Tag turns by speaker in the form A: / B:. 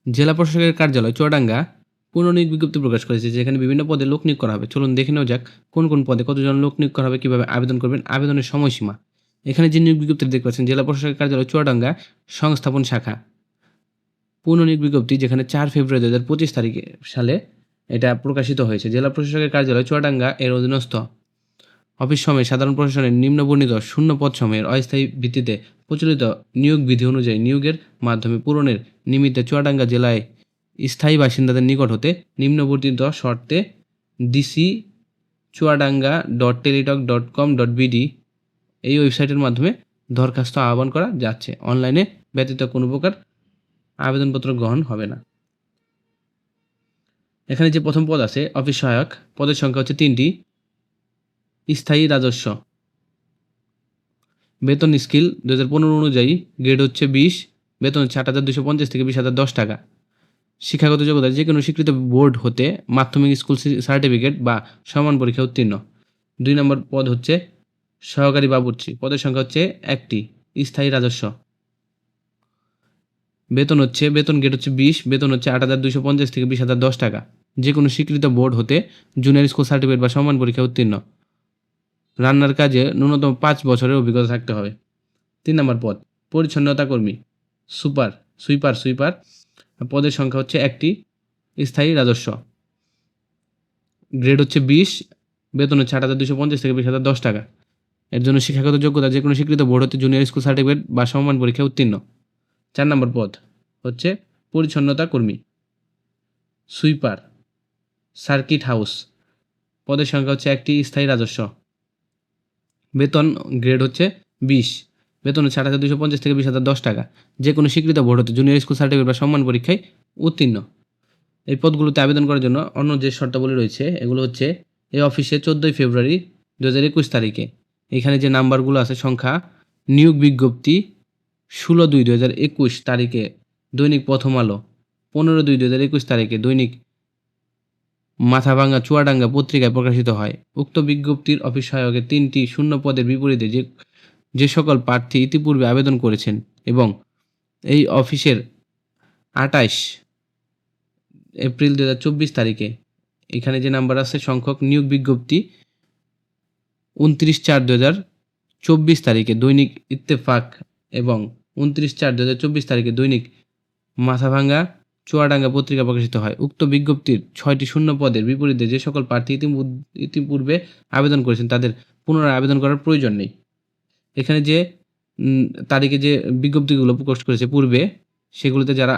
A: জেলা প্রশাসকের কার্যালয় চুয়াডাঙ্গা পুনর্নিয়োগ বিজ্ঞপ্তি প্রকাশ করেছে, যেখানে বিভিন্ন পদে লোক নিয়োগ করা হবে। চলুন দেখে নেওয়া যাক কোন কোন পদে কতজন লোক নিয়োগ করা হবে, কীভাবে আবেদন করবেন, আবেদনের সময়সীমা। এখানে যে নিয়োগ বিজ্ঞপ্তি দেখতে পাচ্ছেন, জেলা প্রশাসকের কার্যালয় চুয়াডাঙ্গা সংস্থাপন শাখা পুনর্নিয়োগ বিজ্ঞপ্তি, যেখানে 4 ফেব্রুয়ারি 2025 তারিখে সালে এটা প্রকাশিত হয়েছে। জেলা প্রশাসকের কার্যালয় চুয়াডাঙ্গা এর অধীনস্থ অফিস সময়ে সাধারণ প্রশাসনের নিম্নবর্ণিত শূন্য পদ সময়ের অস্থায়ী ভিত্তিতে প্রচলিত নিয়োগ বিধি অনুযায়ী নিয়োগের মাধ্যমে পূরণের নিমিত্তে চুয়াডাঙ্গা জেলায় স্থায়ী বাসিন্দাদের নিকট হতে নিম্নবর্ণিত শর্তে ডিসি chuadanga.teletalk.com.bd এই ওয়েবসাইটের মাধ্যমে দরখাস্ত আহ্বান করা যাচ্ছে। অনলাইনে ব্যতীত কোনো প্রকার আবেদনপত্র গ্রহণ হবে না। এখানে যে প্রথম পদ আছে অফিস সহায়ক, পদের সংখ্যা হচ্ছে 3টি। স্থায়ী রাজস্ব, বেতন স্কেল 2015 অনুযায়ী গ্রেড হচ্ছে 20, বেতন হচ্ছে 8,250 থেকে 20,010 টাকা। শিক্ষাগত যোগ্যতা যে কোনো স্বীকৃত বোর্ড হতে মাধ্যমিক স্কুল সার্টিফিকেট বা সমান পরীক্ষা উত্তীর্ণ। 2 নম্বর পদ হচ্ছে সহকারী বাবুর্চি, পদের সংখ্যা হচ্ছে 1টি। স্থায়ী রাজস্ব, বেতন গ্রেড হচ্ছে 20, বেতন হচ্ছে 8,250 থেকে 20,010 টাকা। যে কোনো স্বীকৃত বোর্ড হতে জুনিয়র স্কুল সার্টিফিকেট বা সমান পরীক্ষা উত্তীর্ণ। রান্নার কাজে ন্যূনতম 5 বছরের অভিজ্ঞতা থাকতে হবে। 3 নম্বর পদ পরিচ্ছন্নতা কর্মী, সুইপার, পদের সংখ্যা হচ্ছে 1টি। স্থায়ী রাজস্ব, গ্রেড হচ্ছে 20, বেতন হচ্ছে 8,250 থেকে 20,010 টাকা। এর জন্য শিক্ষাগত যোগ্যতা যে কোনো স্বীকৃত বোর্ড হতে জুনিয়র স্কুল সার্টিফিকেট বা সমমান পরীক্ষা উত্তীর্ণ। 4 নম্বর পদ হচ্ছে পরিচ্ছন্নতা কর্মী, সুইপার, সার্কিট হাউস, পদের সংখ্যা হচ্ছে 1টি। স্থায়ী রাজস্ব, বেতন গ্রেড হচ্ছে 20, বেতন হচ্ছে 8,250 থেকে 20,010 টাকা। যে কোনো স্বীকৃত বোর্ড হতে জুনিয়র স্কুল সার্টিফিকেট বা সম্মান পরীক্ষায় উত্তীর্ণ। এই পদগুলোতে আবেদন করার জন্য অন্য যে শর্তাবলী রয়েছে এগুলো হচ্ছে এই অফিসে 14 ফেব্রুয়ারি 2021 তারিখে এখানে যে নাম্বারগুলো আছে সংখ্যা, নিয়োগ বিজ্ঞপ্তি 16/2/2021 তারিখে দৈনিক প্রথম আলো, 15/2/2021 তারিখে দৈনিক মাথাভাঙ্গা চুয়াডাঙ্গা পত্রিকায় প্রকাশিত হয়। উক্ত বিজ্ঞপ্তির অফিস সহায়কের 3টি শূন্য পদের বিপরীতে যে সকল প্রার্থী ইতিপূর্বে আবেদন করেছেন এবং এই অফিসের 28 এপ্রিল 2024 তারিখে এখানে যে নাম্বার আছে সংখ্যক নিয়োগ বিজ্ঞপ্তি 29/4/2024 তারিখে দৈনিক ইত্তেফাক এবং 29/4/2024 তারিখে দৈনিক মাথাভাঙ্গা চুয়াডাঙ্গা পত্রিকা প্রকাশিত হয়। উক্ত বিজ্ঞপ্তির 6টি শূন্য পদের বিপরীতে যে সকল প্রার্থী ইতিপূর্বে আবেদন করেছেন তাদের পুনরায় আবেদন করার প্রয়োজন নেই। এখানে যে তারিখে যে বিজ্ঞপ্তিগুলো প্রকাশ করেছে পূর্বে, সেগুলোতে যারা